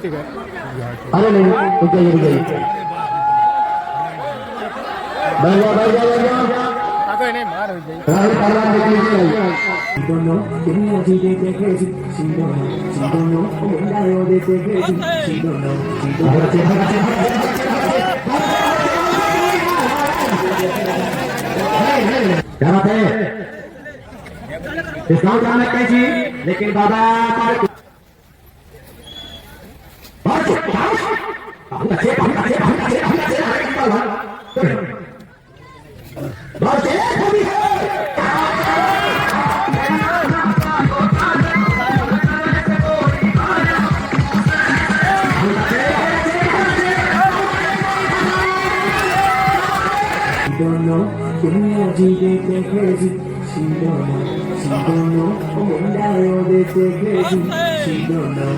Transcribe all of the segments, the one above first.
अरे नहीं रुक जाइए रुक जाइए बैठ जाओ बैठ जाओ बैठ जाओ पहलवान देख लीजिए दोनों दुनिया जी देखे जी दोनों मिलायो देखे जी दोनों क्या बात है इस गाँव जाना कैसी लेकिन बाबा दोनों दुनिया जी देखे जी दोनों मिलायो देखे जी दोनों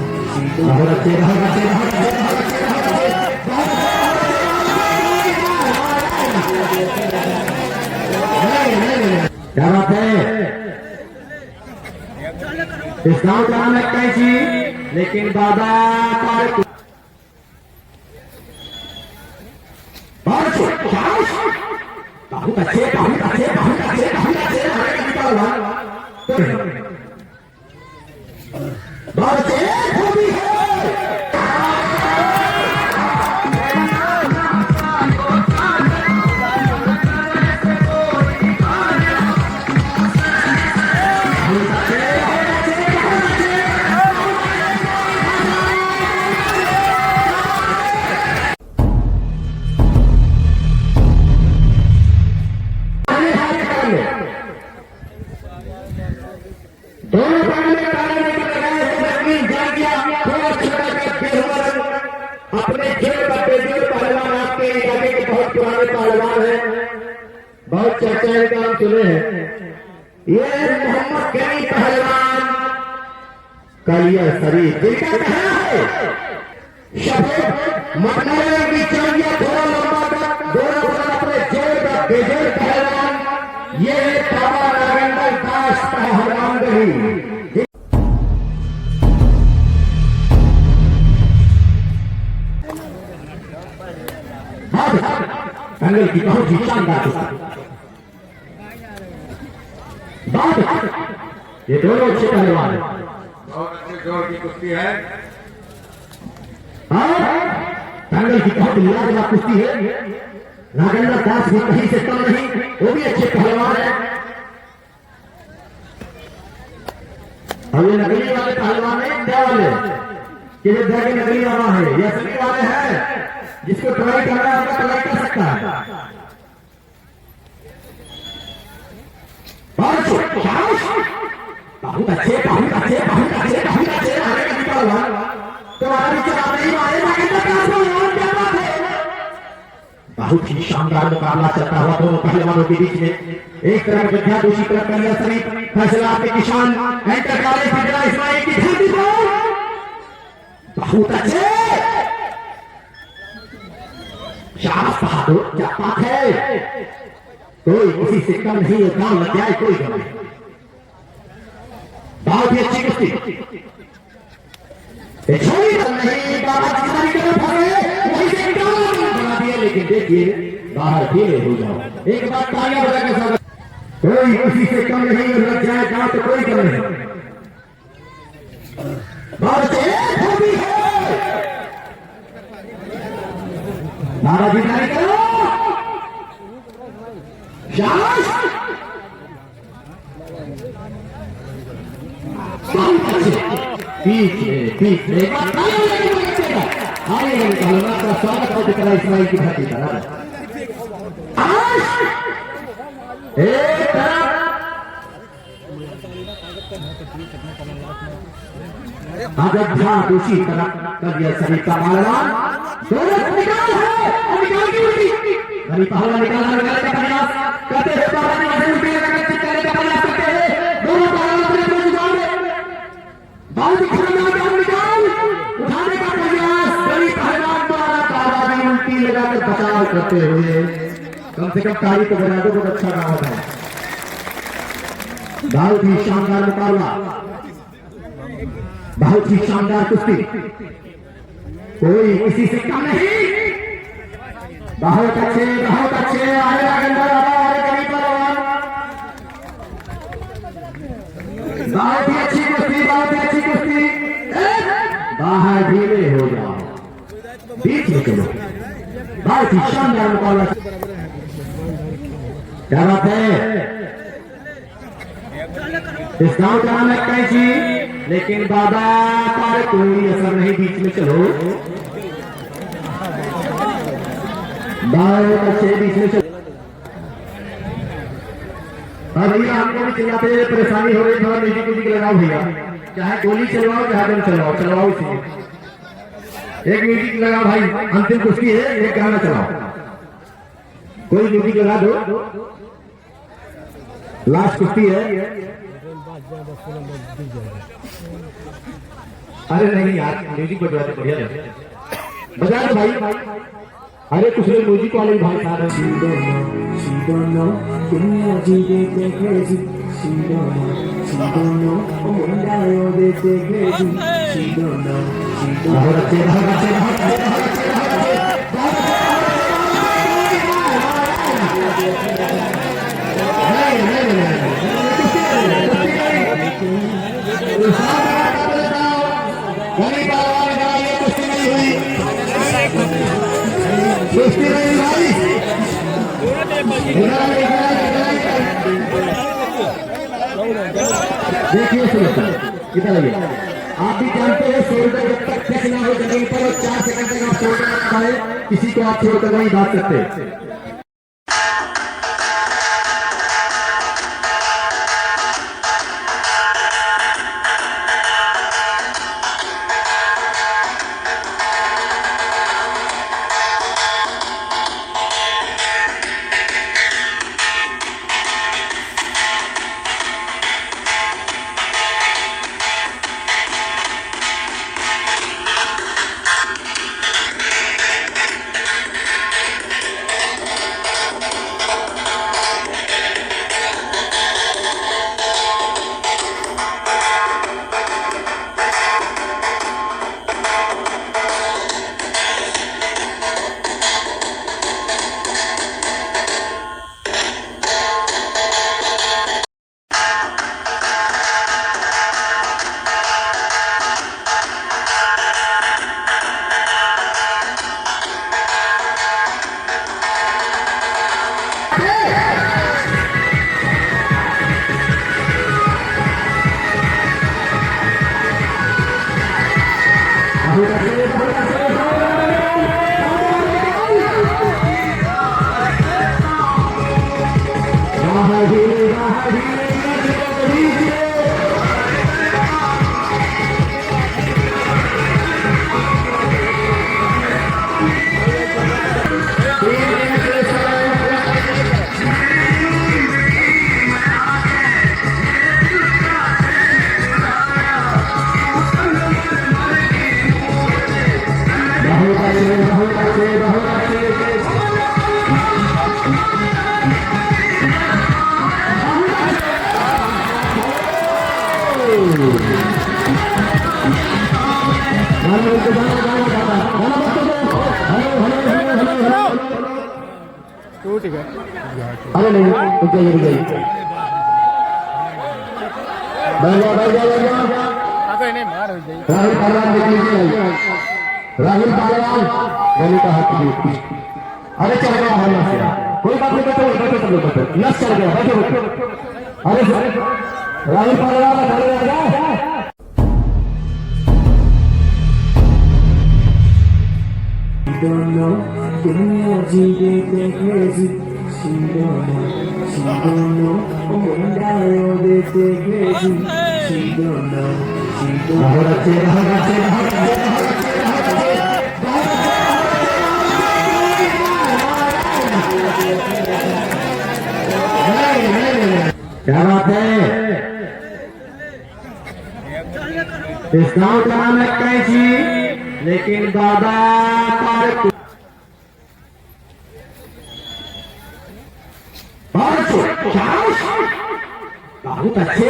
क्या बात है इस गाँव का नाम लगता है जी लेकिन बाबा बहुत अच्छे अपने खेल का बेजोड़ पहलवान आपके इलाके के बहुत पुराने पहलवान हैं बहुत चर्चाएं का हम सुने हैं ये मोहम्मद गनी पहलवान कालिया शरीफ जिनका कहना है शफीक मटनारे की चाहिए थोड़ा लंबा तक दोनों अपने जेल का बेजोड़ पहलवान ये बाबा नागेंद्र दास पहलवान गनी दंगल की बहुत ही शानदार बात ये दोनों अच्छे पहलवान हैं बहुत अच्छे जोर की कुश्ती है दंगल की बहुत लाजवाब कुश्ती है नागेंद्र दास भी कहीं से कम नहीं वो भी अच्छे पहलवान है और ये नकली वाले पहलवान है क्या वाले कि जो जाके नकली वाला है ये असली वाले हैं जिसको ट्राई करना है उसका ट्राई कर सकता है बहुत अच्छे तुम्हारा विचार नहीं मारे बहुत ही शानदार मुकाबला चलता हुआ दोनों पहलवानों के बीच में एक तरफ विद्या दूसरी तरफ कलिया शरीफ फैसला आपके किसान एंटर कॉलेज इस्माइल की धरती पर बहुत अच्छे शाबाश बहादुर क्या बात है कोई किसी से कम नहीं है काम लग जाए कोई कम नहीं बहुत ही अच्छी कुश्ती नहीं बाबा की तरफ वहीं से बना दिया लेकिन देखिए बाहर खेले हो जाओ एक बात तालियां बजा के स्वागत कोई किसी से कम नहीं लग जाए काम तो कोई कम नहीं बहुत अच्छी है बाबा जी जारी करो शाबाश पीछे आगे का स्वागत हो चुका है इस्माइल की धरती पर एक तरफ अयोध्या दूसरी तरफ कलिया शरीफ का पहलवान दोनों निकाल है और निकाल की उल्टी गली पहलवान निकालने का प्रयास करते हुए पहलवान ने उल्टी करने का प्रयास करते हैं दोनों पहलवान अपने जुगाड़ में बहुत ही खतरनाक काम निकाल उठाने का प्रयास गली पहलवान द्वारा पहलवान उल्टी लगाकर बचाव करते हुए कम से कम ताली को बजा दो बहुत अच्छा काम होता है बहुत ही शानदार मुकाबला बहुत ही शानदार कुश्ती कोई किसी से कम नहीं। बहुत अच्छे आए राजेंद्र हमारे गरीब पहलवान। बहुत ही अच्छी कुश्ती। बाहर ढीले हो जाओ, बीच में चलो। बहुत ही शानदार मुकाबला। क्या बात है। इस गांव का नाम है कैची, लेकिन बाबा पर कोई असर नहीं। बीच में चलो, बहुत अच्छे बीच में चलो। हाँ भैया, हमको भी चिल्लाते परेशानी हो रही। थोड़ा म्यूजिक लगाओ भैया, चाहे गोली चलवाओ चाहे गन चलवाओ इसी एक म्यूजिक लगाओ भाई। अंतिम कुश्ती है, एक गाना चलाओ। कोई म्यूजिक लगा दो, लास्ट कुश्ती है। अरे नहीं यार, म्यूजिक बजा दो, बढ़िया बजा दो भाई। अरे कुछ लोग म्यूजिक वाले भाई साहब देखिए कितना लगे। आप भी जानते हैं शोल्डर जब तक फिक्स ना हो जमीन पर और 4 सेकंड तक आप शोल्डर ना खाए, किसी को आप छोड़कर नहीं भाग सकते। अरे नहीं रुक जाइए राहुल पहलवान देख लीजिए। राहुल पहलवान गली का हाथ दी। अरे चल गया हल्ला से, कोई बात नहीं, बैठो नस चल गया, बैठो। अरे राहुल पहलवान खड़े रह गया। Don't know, dunia jiwa crazy. She don't know, wonder all this crazy. She don't know. क्या बात है। इस गाँव का नाम है कैची, लेकिन बाबा पर बहुत अच्छे